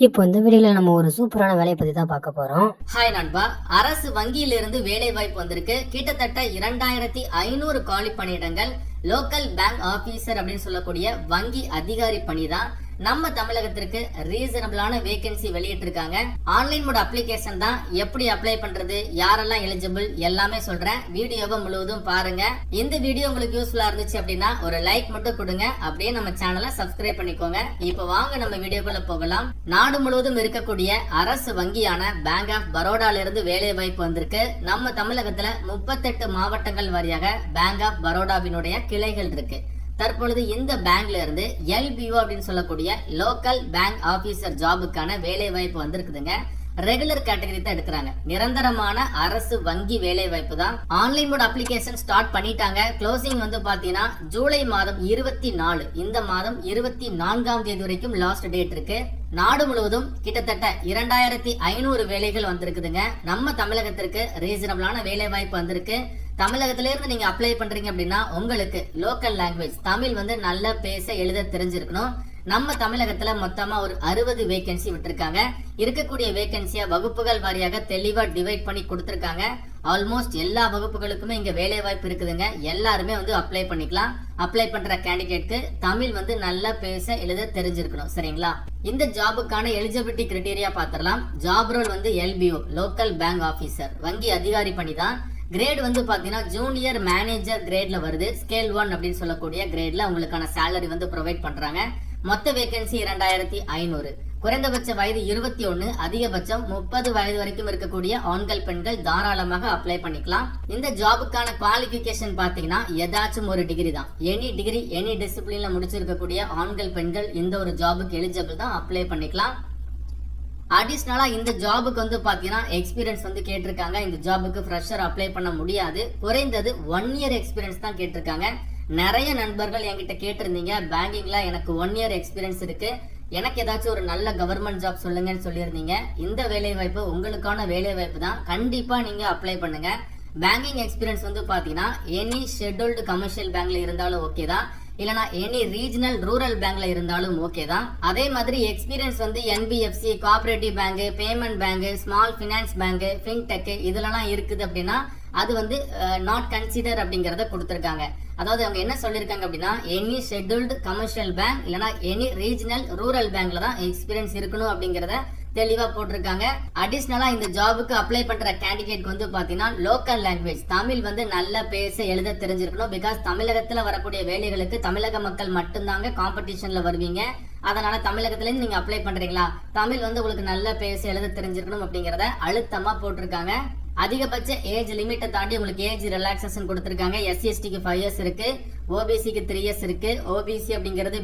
இப்போ இந்த வீடியோல நம்ம ஒரு சூப்பரான வேலையை பத்தி தான் பார்க்க போறோம். ஹாய் நண்பா, அரசு வங்கியிலிருந்து வேலை வாய்ப்பு வந்திருக்கு. கிட்டத்தட்ட 2500 காலி பணியிடங்கள். லோக்கல் பேங்க் ஆபீசர் அப்படின்னு சொல்லக்கூடிய வங்கி அதிகாரி பணி தான். நம்ம தமிழகத்திற்கு ரீசனபிளான வேகன்சி வெளியிட்டிருக்காங்க. ஆன்லைன் மோட் அப்ளிகேஷன் தான். எப்படி அப்ளை பண்றது, யாரெல்லாம் எலிஜிபிள் எல்லாமே சொல்றேன். வீடியோவை முழுவதும் பாருங்க. இந்த வீடியோ உங்களுக்கு யூஸ்ஃபுல்லா இருந்துச்சு அப்படின்னா ஒரு லைக் மட்டும் கொடுங்க. அப்படியே நம்ம சேனலை சப்ஸ்கிரைப் பண்ணிக்கோங்க. இப்போ வாங்க நம்ம வீடியோக்குள்ள போகலாம். நாடு முழுவதும் இருக்கக்கூடிய அரசு வங்கியான பேங்க் ஆஃப் பரோடால இருந்து வேலை வாய்ப்பு வந்திருக்கு. நம்ம தமிழகத்துல 38 மாவட்டங்கள் வாரியாக பேங்க் ஆஃப் பரோடாவினுடைய கிளைகள் இருக்கு. தற்பொழுது இந்த பேங்க்ல இருந்து LBO அப்படின்னு சொல்லக்கூடிய லோக்கல் பேங்க் ஆபீசர் ஜாபுக்கான வேலை வாய்ப்பு வந்திருக்குதுங்க. ரெகுலர் கேட்டகரி தான் எடுக்கிறாங்க. நிரந்தரமான அரசு வங்கி வேலை வாய்ப்பு தான். ஆன்லைன் மோட் அப்ளிகேஷன் ஸ்டார்ட் பண்ணிட்டாங்க. க்ளோசிங் வந்து பாத்தீங்கன்னா ஜூலை மாதம் 24, இந்த மாதம் 24ஆம் தேதி வரைக்கும் லாஸ்ட் டேட் இருக்கு. நாடு முழுவதும் கிட்டத்தட்ட 2500 வேலைகள் வந்திருக்குதுங்க. நம்ம தமிழகத்திற்கு ரீசனபிளான வேலை வாய்ப்பு வந்திருக்கு. தமிழகத்தில இருந்து நீங்க அப்ளை பண்றீங்க அப்படின்னா உங்களுக்கு லோக்கல் லாங்குவேஜ் தமிழ் வந்து நல்லா பேச எழுத தெரிஞ்சிருக்கணும். நம்ம தமிழகத்துல மொத்தமா ஒரு 60 வேகன்சி விட்டுருக்காங்க. இருக்கக்கூடிய வேகன்சியா வகுப்புகள் வாரியாக தெளிவா டிவைட் பண்ணி கொடுத்திருக்காங்க. ஆல்மோஸ்ட் எல்லா வகுப்புகளுக்குமே இங்க வேலை வாய்ப்பு இருக்குதுங்க. எல்லாருமே வந்து அப்ளை பண்ணிக்கலாம். அப்ளை பண்ற கேண்டிடேட்க்கு தமிழ் வந்து நல்லா பேச எழுத தெரிஞ்சிருக்கணும். சரிங்களா? இந்த ஜாபுக்கான எலிஜிபிலிட்டி கிரைட்டீரியா பாத்திரலாம். ஜாப் ரோல் வந்து LBO லோக்கல் பேங்க் ஆபீசர் வங்கி அதிகாரி பணி தான். கிரேட் வந்து பாத்தீங்கன்னா ஜூனியர் மேனேஜர் கிரேட்ல வருது. ஸ்கேல் 1 அப்படின்னு சொல்லக்கூடிய கிரேட்ல உங்களுக்கான சேலரி வந்து ப்ரொவைட் பண்றாங்க. மொத்த வேகன்சி 2500. குறைந்தபட்ச வயது 21, அதிகபட்சம் 30 வயது வரைக்கும் இருக்கக்கூடிய ஆண்கள் பெண்கள் தாராளமாக அப்ளை பண்ணிக்கலாம். இந்த ஜாபுக்கான குவாலிபிகேஷன் பாத்தீங்கன்னா ஏதாச்சும் ஒரு டிகிரி தான். எனி டிகிரி எனி டிசிப்ளின்ல முடிச்சிருக்கக்கூடிய ஆண்கள் பெண்கள் இந்த ஒரு ஜாபுக்கு எலிஜிபிள் தான், அப்ளை பண்ணிக்கலாம். அடிஷனலா இந்த ஜாபுக்கு வந்து பாத்தீங்கன்னா எக்ஸ்பீரியன்ஸ் வந்து கேட்டிருக்காங்க. இந்த ஜாபுக்கு ஃப்ரெஷர் அப்ளை பண்ண முடியாது. குறைந்தது 1 இயர் எக்ஸ்பீரியன்ஸ் தான் கேட்டிருக்காங்க. நிறைய நண்பர்கள் என்கிட்ட கேட்டிருந்தீங்க, பேங்கிங்ல எனக்கு 1 இயர் எக்ஸ்பீரியன்ஸ் இருக்கு, எனக்கு ஏதாச்சும் ஒரு நல்ல கவர்மெண்ட் ஜாப் சொல்லுங்கன்னு சொல்லியிருந்தீங்க. இந்த வேலை வாய்ப்பு உங்களுக்கான வேலை வாய்ப்பு தான். கண்டிப்பா நீங்க அப்ளை பண்ணுங்க. பேங்கிங் எக்ஸ்பீரியன்ஸ் வந்து பாத்தீங்கன்னா எனி ஷெட்யூல்டு கமர்ஷியல் பேங்க்ல இருந்தாலும் ஓகே தான், இல்லனா எனி ரீஜனல் ரூரல் பேங்க்ல இருந்தாலும் ஓகே தான். அதே மாதிரி எக்ஸ்பீரியன்ஸ் வந்து NBFC, cooperative bank, payment bank, small finance bank, fintech இதுலலாம் இருக்குது அப்படின்னா அது வந்து நாட் கன்சிடர் அப்படிங்கறத கொடுத்திருக்காங்க. அதாவது அவங்க என்ன சொல்லிருக்காங்க அப்படின்னா எனி ஷெட்யூல்டு கமர்ஷியல் பேங்க் இல்லனா எனி ரீஜனல் ரூரல் பேங்க்ல தான் எக்ஸ்பீரியன்ஸ் இருக்கணும் அப்படிங்கறத தெளிவா போட்டிருக்காங்க. அடிஷனலா இந்த ஜாபுக்கு அப்ளை பண்ற கேண்டிடேட் வந்து பாத்தீங்கன்னா லோக்கல் லாங்குவேஜ் தமிழ் வந்து நல்லா பேச எழுத தெரிஞ்சிருக்கணும். பிகாஸ் தமிழகத்துல வரக்கூடிய வேலைகளுக்கு தமிழக மக்கள் மட்டும்தாங்க காம்படிஷன்ல வருவீங்க. அதனால தமிழகத்துல இருந்து நீங்க அப்ளை பண்றீங்களா, தமிழ் வந்து உங்களுக்கு நல்லா பேச எழுத தெரிஞ்சிருக்கணும் அப்படிங்கறத அழுத்தமா போட்டிருக்காங்க. அதிகபட்ச ஏஜ் லிமிட்டை தாண்டி உங்களுக்கு ஏஜ் ரிலாக்சேஷன் கொடுத்திருக்காங்க. SC/STக்கு 5 இயர்ஸ் இருக்கு, OBCக்கு 3 இயர்ஸ் இருக்கு. OBC அப்படிங்கிறது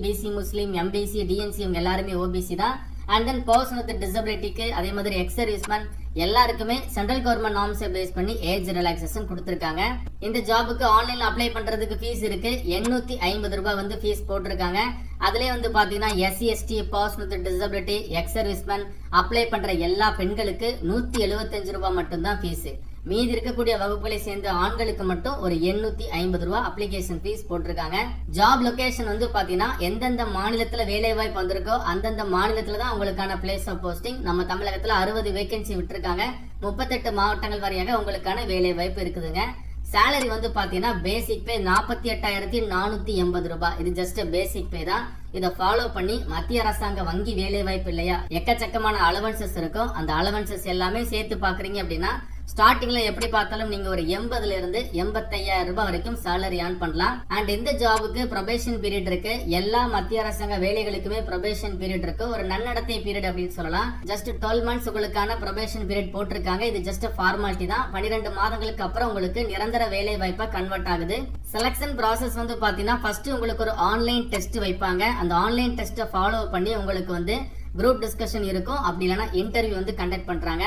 BC முஸ்லீம், MBC, DNC இவங்க எல்லாருமே OBC தான். அண்ட் தென் பர்சன் வித் டிசபிலிட்டிக்கு அதே மாதிரி எக்ஸ் சர்வீஸ்மேன் எல்லாருக்குமே சென்ட்ரல் கவர்மெண்ட் நார்ம்ஸை பேஸ் பண்ணி ஏஜ் ரிலாக்சேஷன் கொடுத்திருக்காங்க. இந்த ஜாபுக்கு ஆன்லைன்ல அப்ளை பண்றதுக்கு ஃபீஸ் இருக்கு. 850 ரூபாய் வந்து ஃபீஸ் போட்டிருக்காங்க. அதுலயே வந்து பாத்தீங்கன்னா SC/ST, person with disability, X serviceman apply பண்ற எல்லா பெண்களுக்கு 175 ரூபாய் மட்டும்தான் ஃபீஸ். மீதி இருக்கக்கூடிய வகுப்புகளை சேர்ந்த ஆண்களுக்கு மட்டும் ஒரு 850 ரூபாய் அப்ளிகேஷன் ஃபீஸ் போட்டிருக்காங்க. ஜாப் லொகேஷன் வந்து பாத்தீங்கன்னா எந்தெந்த மாநிலத்துல வேலை வாய்ப்பு வந்திருக்கோ அந்தந்த மாநிலத்துல தான் உங்களுக்கான பிளேஸ் ஆஃப் போஸ்டிங். நம்ம தமிழகத்துல 60 வேகன்சி விட்டுருக்காங்க. 38 மாவட்டங்கள் வரையாக உங்களுக்கான வேலை வாய்ப்பு இருக்குதுங்க. சேலரி வந்து பாத்தீங்கன்னா பேசிக் பே 48,480 ரூபாய். இது ஜஸ்ட் பேசிக் பே தான். இதை ஃபாலோ பண்ணி மத்திய அரசாங்க வங்கி வேலை வாய்ப்பு இல்லையா, எக்கச்சக்கமான அலவன்சஸ் இருக்கும். அந்த அலவன்சஸ் எல்லாமே சேர்த்து பாக்குறீங்க அப்படின்னா ஸ்டார்டிங்ல எப்படி பார்த்தாலும் நீங்க ஒரு 80ல இருந்து 85,000 ரூபாய் வரைக்கும் சேலரி ஏர்ன் பண்ணலாம். அண்ட் இந்த ஜாபுக்கு ப்ரொபேஷன் பீரியட் இருக்கு. எல்லா மத்திய அரசாங்க வேலைகளுக்குமே ப்ரொபேஷன் பீரியட் இருக்கு. ஒரு நன்னடத்தை பீரியட் அப்படின்னு சொல்லலாம். ஜஸ்ட் 12 மந்த்ஸ் உங்களுக்கான ப்ரொபேஷன் பீரியட் போட்டிருக்காங்க. இது ஜஸ்ட் ஃபார்மாலிட்டி தான். 12 மாதங்களுக்கு அப்புறம் உங்களுக்கு நிரந்தர வேலை வாய்ப்பா கன்வெர்ட் ஆகுது. செலக்ஷன் ப்ராசஸ் வந்து பாத்தீங்கன்னா ஃபர்ஸ்ட் உங்களுக்கு ஒரு ஆன்லைன் டெஸ்ட் வைப்பாங்க. அந்த ஆன்லைன் டெஸ்ட்டை ஃபாலோ பண்ணி உங்களுக்கு வந்து குரூப் டிஸ்கஷன் இருக்கும். அப்படி இல்லைன்னா இன்டர்வியூ வந்து கண்டக்ட் பண்றாங்க.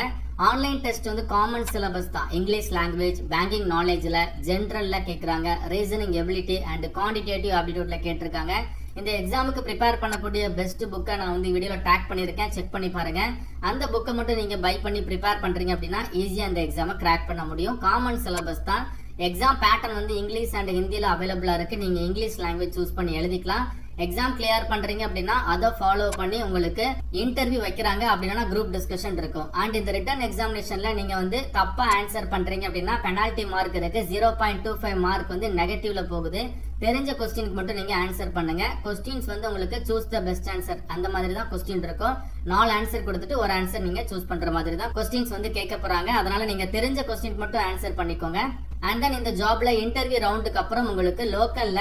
ஆன்லைன் டெஸ்ட் வந்து காமன் சிலபஸ் தான். இங்கிலீஷ் லாங்குவேஜ், பேங்கிங் நாலேஜ்ல, ஜென்ரல்ல கேட்கறாங்க. ரீசனிங் எபிலிட்டி அண்ட் குவான்டிடேட்டிவ் ஆப்டிடியூட்ல கேட்டிருக்காங்க. இந்த எக்ஸாமுக்கு ப்ரிப்பேர் பண்ணக்கூடிய பெஸ்ட் புக்கை நான் வந்து வீடியோல டேக் பண்ணியிருக்கேன், செக் பண்ணி பாருங்க. அந்த புக்கை மட்டும் நீங்க பை பண்ணி ப்ரிப்பேர் பண்றீங்க அப்படின்னா ஈஸியா அந்த எக்ஸாமை கிராக் பண்ண முடியும். காமன் சிலபஸ் தான். எக்ஸாம் பேட்டர்ன் வந்து இங்கிலீஷ் அண்ட் ஹிந்தியில அவைலபிளா இருக்கு. நீங்க இங்கிலீஷ் லாங்குவேஜ் சூஸ் பண்ணி எழுதிக்கலாம். எக்ஸாம் கிளியர் பண்றீங்க அப்படின்னா அதை ஃபாலோ பண்ணி உங்களுக்கு இன்டர்வியூ வைக்கிறாங்க அப்படின்னா குரூப் டிஸ்கஷன் இருக்கும். அண்ட் இந்த ரிட்டன் எக்ஸாமினேஷன்ல நீங்க வந்து தப்பா ஆன்சர் பண்றீங்க அப்படின்னா பெனால்டி மார்க் இருக்கு. 0.25 மார்க் வந்து நெகட்டிவ்ல போகுது. தெரிஞ்ச கொஸ்டினுக்கு மட்டும் நீங்க ஆன்சர் பண்ணுங்க. கொஸ்டின்ஸ் வந்து உங்களுக்கு சூஸ் த பெஸ்ட் ஆன்சர் அந்த மாதிரி தான் கொஸ்டின் இருக்கும். 4 ஆன்சர் கொடுத்துட்டு ஒரு ஆன்சர் நீங்க சூஸ் பண்ற மாதிரி தான் கொஸ்டின்ஸ் வந்து கேட்க போறாங்க. அதனால நீங்க தெரிஞ்ச கொஸ்டின் மட்டும் ஆன்சர் பண்ணிக்கோங்க. அண்ட் தென் இந்த ஜாப்ல இன்டர்வியூ ரவுண்டுக்கு அப்புறம் உங்களுக்கு லோக்கல்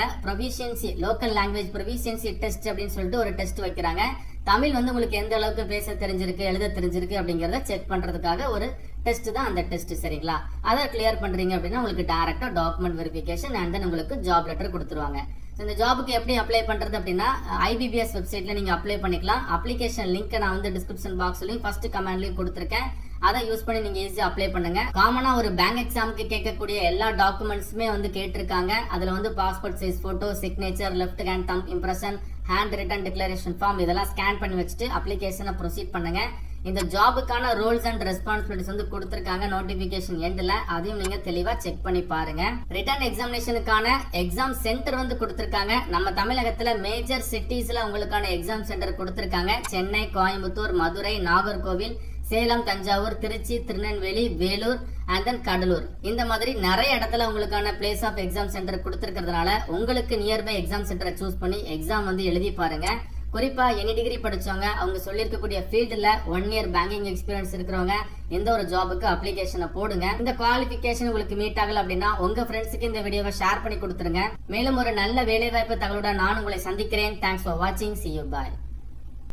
லாங்குவேஜ் ப்ரொவிஷியன்சி டெஸ்ட் அப்படின்னு சொல்லிட்டு ஒரு டெஸ்ட் வைக்கிறாங்க. தமிழ் வந்து உங்களுக்கு எந்த அளவுக்கு பேச தெரிஞ்சிருக்கு எழுத தெரிஞ்சிருக்கு அப்படிங்கறத செக் பண்றதுக்காக ஒரு டெஸ்ட் தான் அந்த டெஸ்ட். சரிங்களா? அதை கிளியர் பண்றீங்க அப்படின்னா உங்களுக்கு டைரக்டா டாக்குமெண்ட் வெரிஃபிகேஷன் அண்ட் தென் உங்களுக்கு ஜாப் லெட்டர் கொடுத்துருவாங்க. இந்த ஜாபுக்கு எப்படி அப்ளை பண்றது அப்படின்னா IBPS வெப்சைட்ல நீங்க அப்ளை பண்ணிக்கலாம். அப்ளிகேஷன் லிங்க் நான் வந்து டிஸ்கிரிப்ஷன் பாக்ஸ்லயும் ஃபர்ஸ்ட் கமெண்ட்லயும் கொடுத்துருக்கேன். அதை யூஸ் பண்ணி நீங்க ஈஸியா அப்ளை பண்ணுங்க. காமனா ஒரு பேங்க் எக்ஸாமுக்கு கேட்கக்கூடிய எல்லா டாக்குமெண்ட்ஸுமே வந்து கேட்டிருக்காங்க. அதுல வந்து passport size photo, signature, left hand thumb impression, handwritten declaration form இதெல்லாம் ஸ்கேன் பண்ணி வச்சுட்டு அப்ளிகேஷனை ப்ரொசீட் பண்ணுங்க. இந்த ஜாபுக்கான ரோல்ஸ் அண்ட் ரெஸ்பான்சிபிலிட்டிஸ் வந்து கொடுத்திருக்காங்க நோட்டிபிகேஷன் எண்ட்ல. அதையும் நீங்க தெளிவா செக் பண்ணி பாருங்க. ரிட்டன் எக்ஸாமினேஷனுக்கான எக்ஸாம் சென்டர் வந்து கொடுத்திருக்காங்க. நம்ம தமிழகத்துல மேஜர் சிட்டிஸ்ல உங்களுக்கான எக்ஸாம் சென்டர் கொடுத்திருக்காங்க. Chennai, Coimbatore, Madurai, Nagercoil, Salem, Thanjavur, Tiruchi, Tirunelveli, Vellore and then Cuddalore. இந்த மாதிரி நிறைய இடத்துல உங்களுக்கான பிளேஸ் ஆஃப் எக்ஸாம் சென்டர் கொடுத்திருக்கிறதுனால உங்களுக்கு நியர்பை எக்ஸாம் சென்டரை சூஸ் பண்ணி எக்ஸாம் வந்து எழுதி பாருங்க. குறிப்பா எனி டிகிரி படிச்சவங்க அவங்க சொல்லியிருக்கக்கூடிய ஃபீல்டுல 1 இயர் பேங்கிங் எக்ஸ்பீரியன்ஸ் இருக்கிறவங்க எந்த ஒரு ஜாபுக்கு அப்ளிகேஷனை போடுங்க. இந்த குவாலிஃபிகேஷன் உங்களுக்கு மீட் ஆகல அப்படின்னா உங்க ஃப்ரெண்ட்ஸுக்கு இந்த வீடியோவை ஷேர் பண்ணி கொடுத்துருங்க. மேலும் ஒரு நல்ல வேலைவாய்ப்பு தகவலுடன் நான் உங்களை சந்திக்கிறேன். தேங்க்ஸ் ஃபார் வாட்சிங். See you. Bye.